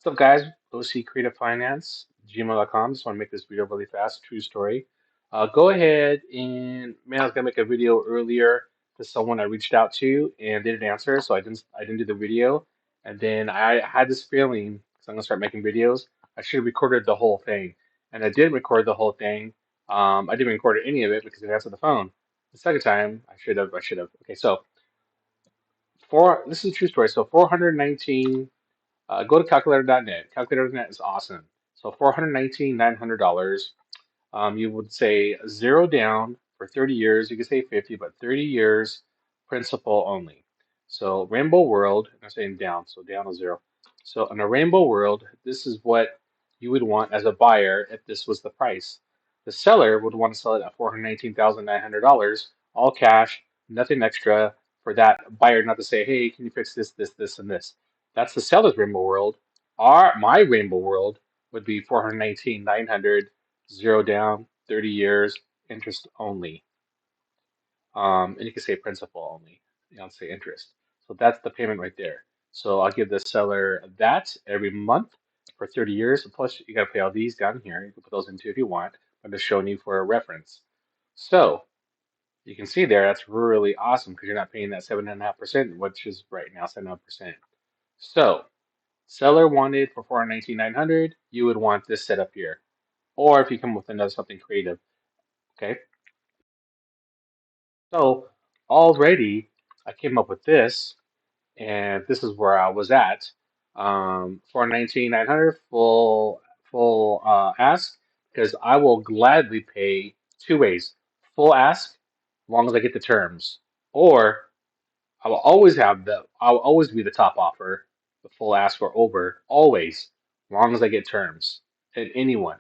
What's up, guys? OC Creative Finance, gmail.com. Just want to make this video really fast. True story. Go ahead and man, I was gonna make a video earlier to someone I reached out to and they didn't answer, so I didn't do the video. And then I had this feeling because I'm gonna start making videos. I should have recorded the whole thing, and I did record the whole thing. I didn't record any of it because it answered the phone. The second time, I should have. I should have. Okay, so this is a true story. So 419. Go to calculator.net. Calculator.net is awesome. So 419,900. You would say zero down for 30 years. You could say 50, but 30 years principal only. So Rainbow World, I'm saying down, so down is zero. So in a Rainbow World, this is what you would want as a buyer if this was the price. The seller would want to sell it at $419,900, all cash, nothing extra for that buyer not to say, hey, can you fix this, this, this, and this. That's the seller's Rainbow World. My Rainbow World would be 419,900, zero down, 30 years, interest only. And you can say principal only. You don't say interest. So that's the payment right there. So I'll give the seller that every month for 30 years. Plus, you got to pay all these down here. You can put those in too if you want. I'm just showing you for a reference. So you can see there, that's really awesome because you're not paying that 7.5%, which is right now 7.5%. So seller wanted for 419,900, you would want this setup here. Or if you come with another something creative, okay? So already I came up with this, and this is where I was at. For 19,900 full ask, because I will gladly pay two ways. Full ask, as long as I get the terms. Or I will always be the top offer, the full ask or over, always, as long as I get terms. And anyone.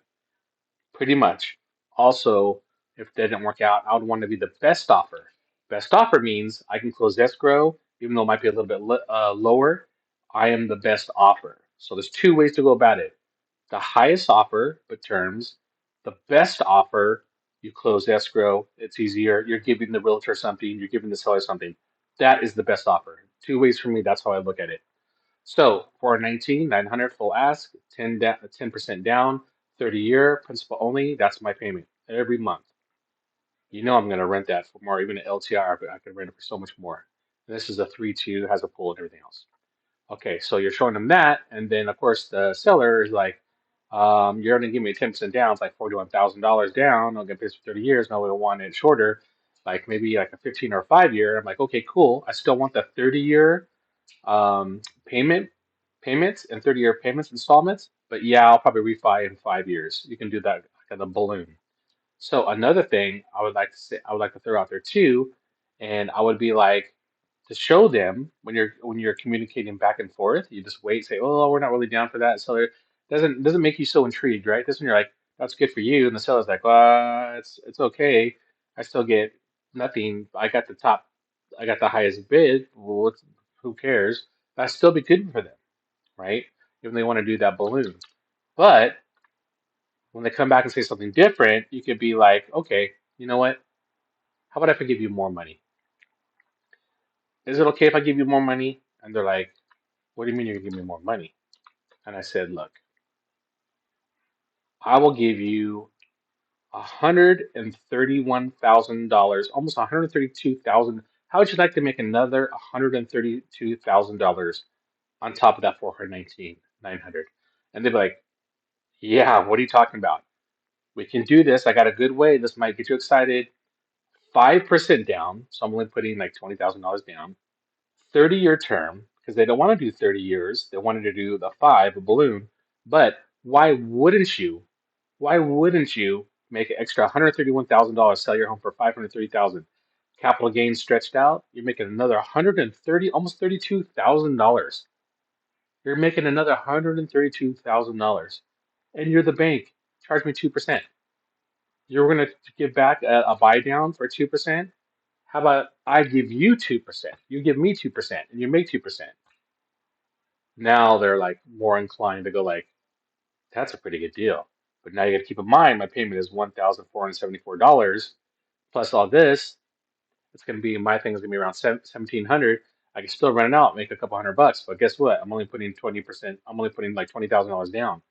Pretty much. Also, if that didn't work out, I would want to be the best offer. Best offer means I can close escrow, even though it might be a little bit lower. I am the best offer. So there's two ways to go about it. The highest offer, but terms. The best offer, you close escrow. It's easier. You're giving the realtor something. You're giving the seller something. That is the best offer. Two ways for me. That's how I look at it. So for 19,900 full ask, 10% down, 30-year principal only. That's my payment every month. You know I'm going to rent that for more, even an LTR, but I could rent it for so much more. And this is a 3-2, has a pool and everything else. Okay, so you're showing them that, and then of course the seller is like, you're going to give me 10% down. It's like $41,000 down. I'll get this for 30 years. No, we want it shorter, like maybe like a 15 or a 5-year. I'm like, okay, cool. I still want the 30-year um, payment payments and 30-year payments installments. But yeah, I'll probably refi in 5 years. You can do that like a balloon. So another thing I would like to throw out there too, and I would be like to show them when you're communicating back and forth, you just wait, say, oh, we're not really down for that. So it doesn't make you so intrigued, right? This one you're like, that's good for you, and the seller's like, it's okay. I still get nothing. I got the highest bid. Well, who cares? That'd still be good for them, right? If they want to do that balloon. But when they come back and say something different, you could be like, okay, you know what? How about if I give you more money? Is it okay if I give you more money? And they're like, what do you mean you're gonna give me more money? And I said, look, I will give you $131,000, almost 132,000. How would you like to make another $132,000 on top of that 419,900? And they'd be like, yeah, what are you talking about? We can do this. I got a good way. This might get you excited. 5% down. So I'm only putting like $20,000 down. 30-year term, because they don't want to do 30 years. They wanted to do the five, a balloon. But why wouldn't you? Why wouldn't you make an extra $131,000, sell your home for 530,000? Capital gains stretched out, you're making another 130, almost $32,000. You're making another $132,000. And you're the bank. Charge me 2%. You're going to give back a buy down for 2%. How about I give you 2%? You give me 2% and you make 2%. Now they're like more inclined to go like, that's a pretty good deal. But now you got to keep in mind my payment is $1,474 plus all this. It's going to be my thing is going to be around 1,700. I can still rent it out, make a couple $100, but guess what? I'm only putting 20%. I'm only putting like $20,000 down.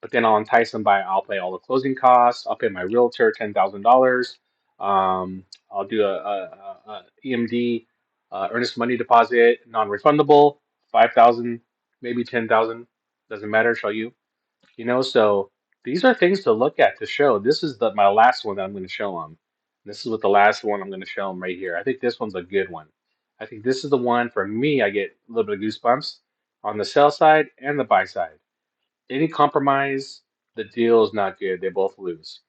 But then I'll entice them by I'll pay all the closing costs. I'll pay my realtor $10,000. I'll do a EMD, earnest money deposit, non-refundable, 5,000, maybe 10,000, doesn't matter. Show you, So these are things to look at to show. This is my last one that I'm going to show them. This is what the last one I'm going to show them right here. I think this one's a good one. I think this is the one for me. I get a little bit of goosebumps on the sell side and the buy side. Any compromise, the deal is not good. They both lose.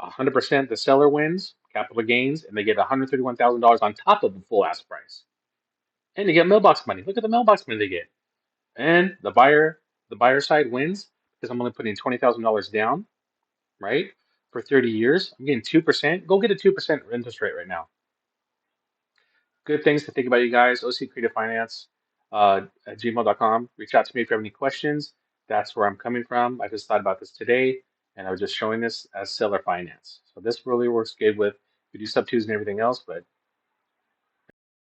100% the seller wins, capital gains, and they get $131,000 on top of the full ask price. And they get mailbox money. Look at the mailbox money they get. And the buyer side wins because I'm only putting $20,000 down, right? For 30 years, I'm getting 2%. Go get a 2% interest rate right now. Good things to think about, you guys. OC Creative Finance at gmail.com. Reach out to me if you have any questions. That's where I'm coming from. I just thought about this today, and I was just showing this as seller finance. So this really works good with we do sub twos and everything else, but